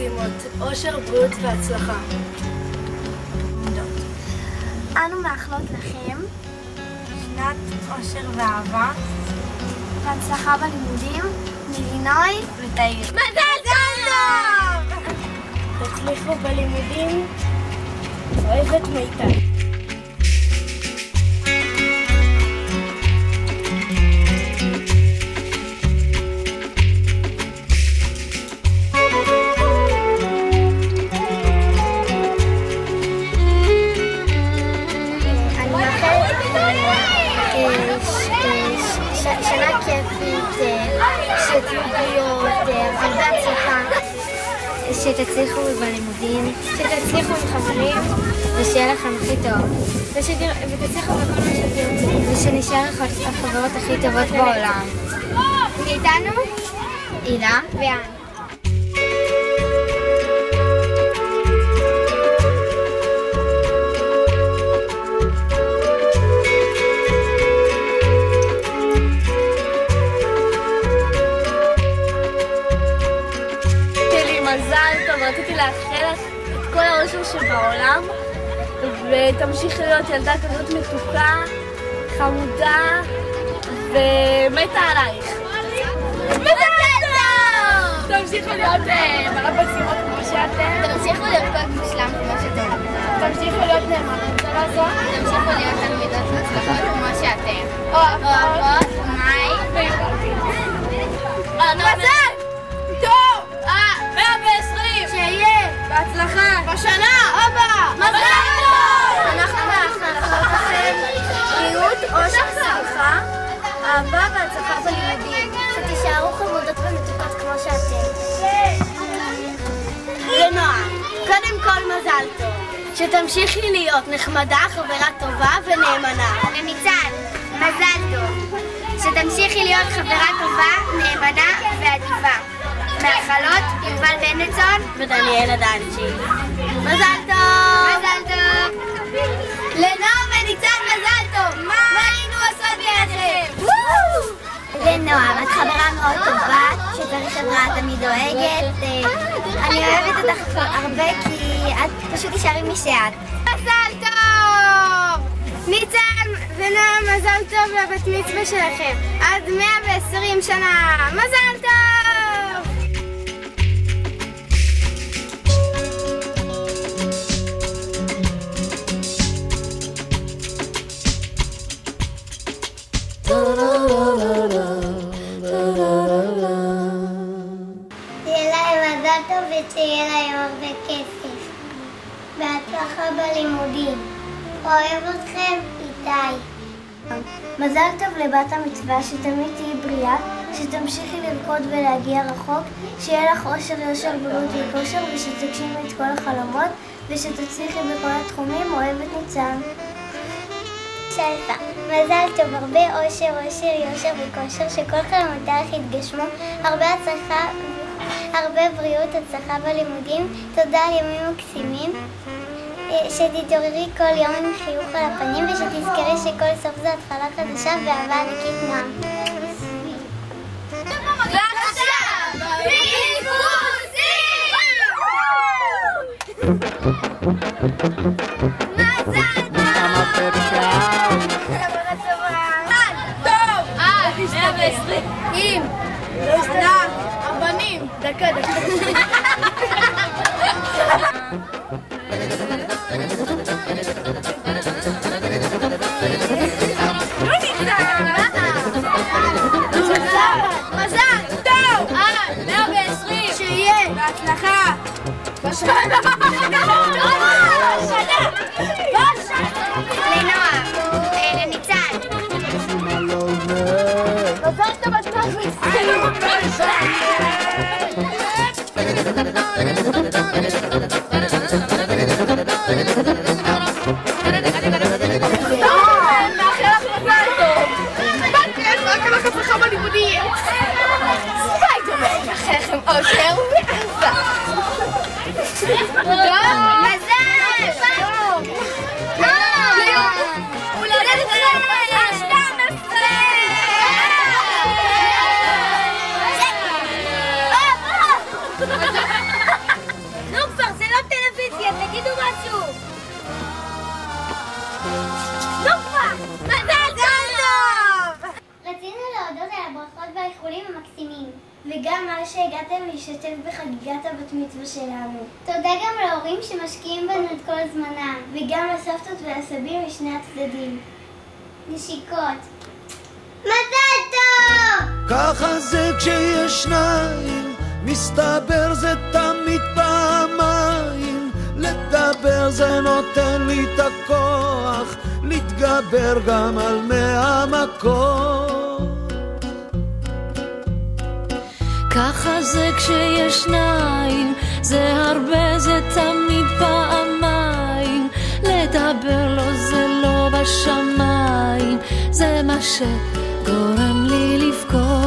מדהימות, אושר, בריאות והצלחה. אנו מאחלות לכם שנת אושר ואהבה, והצלחה בלימודים מלינוי ותאיר. מזל טוב! תצליחו בלימודים, אוהבת מיטל. שנה כיפית, שתהיו בריאות, הרבה הצלחה, שתצליחו בלימודים, שתצליחו עם חברים ושיהיה לכם הכי טוב, ותצליחו בכל מה שתהיו, ושנשאר החברות הכי טובות בעולם. איתנו הילה ואן. מזל טוב, רציתי לאחל לך את כל האושר שבעולם, ותמשיכי להיות ילדה כזאת מתוקה, חמודה ומתה עלייך. מזל טוב! תמשיכו להיות מלא בצירות כמו שאתם. תמשיכו לרקוד מושלם כמו שאתם. תמשיכו להיות נאמנות לזו. תמשיכו להיות תלמידות מצליחות כמו שאתם. אוהבות, מאי מזל טוב! 120! שיהיה בהצלחה! בשנה הבאה! מזל טוב! אנחנו מאחלות לכם בריאות, אושר, שמחה, אהבה והצלחה בלימודים. שתישארו חמודות ומתוקות כמו שאתם. לנועה, קודם כל מזל טוב. שתמשיכי להיות נחמדה, חברה טובה ונאמנה. לניצן, מזל טוב. שתמשיכי להיות חברה טובה, נאמנה ואדיבה. מאחלות יובל בנדסון ודניאל הדנצ'י. מזל טוב! מזל טוב! לנועה וניצן מזל טוב! מה היינו עושות ביחד? לנועה, את חברה מאוד טובה, שצריך חברה תמיד דואגת. אני אוהבת אותך הרבה כי את פשוט תישארי מי שאת. מזל טוב! ניצן ונועה, מזל טוב לבת מצווה שלכם. עד 120 שנה. מזל טוב! תהיה להם מזל טוב ותהיה להם הרבה כסף. בהצלחה בלימודים. אוהב אתכם, איתי. מזל טוב לבת המצווה, שתמיד תהיי בריאה, שתמשיכי לרקוד ולהגיע רחוק, שיהיה לך אושר, יושר, בריאות וכושר, ושתגשימי את כל החלומות, ושתצליחי בכל התחומים. אוהבת ניצן. שלפה, מזל טוב, הרבה אושר, יושר וכושר, שכל חלומותייך יתגשמו, הרבה הצלחה, הרבה בריאות, הצלחה בלימודים, תודה על ימים מקסימים, שתתעוררי כל יום עם חיוך על הפנים, ושתזכרי שכל סוף זה התחלה חדשה ואהבה ענקית נועם. ועכשיו, פיקוסים! מזל טוב! 120! אם! שנה! הבנים! דקה. מזל טוב! 120! שיהיה! בהצלחה! בשנה! לנועה, לניצן. מזל טוב את הברכות והאיחולים המקסימים. וגם על שהגעתם להשתתף בחגיגת הבת מצווה שלנו. תודה גם להורים שמשקיעים בנו את כל זמנם. וגם לסבתות ולסבים משני הצדדים. נשיקות. מזל טוב! ככה זה כשיש שניים, מסתבר זה תמיד פעמיים. לדבר זה נותן לי את הכוח, להתגבר גם על 100 מכות. ככה זה כשיש שניים, זה הרבה, זה תמיד פעמיים. לדבר לו זה לא בשמיים, זה מה שגורם לי לבכות.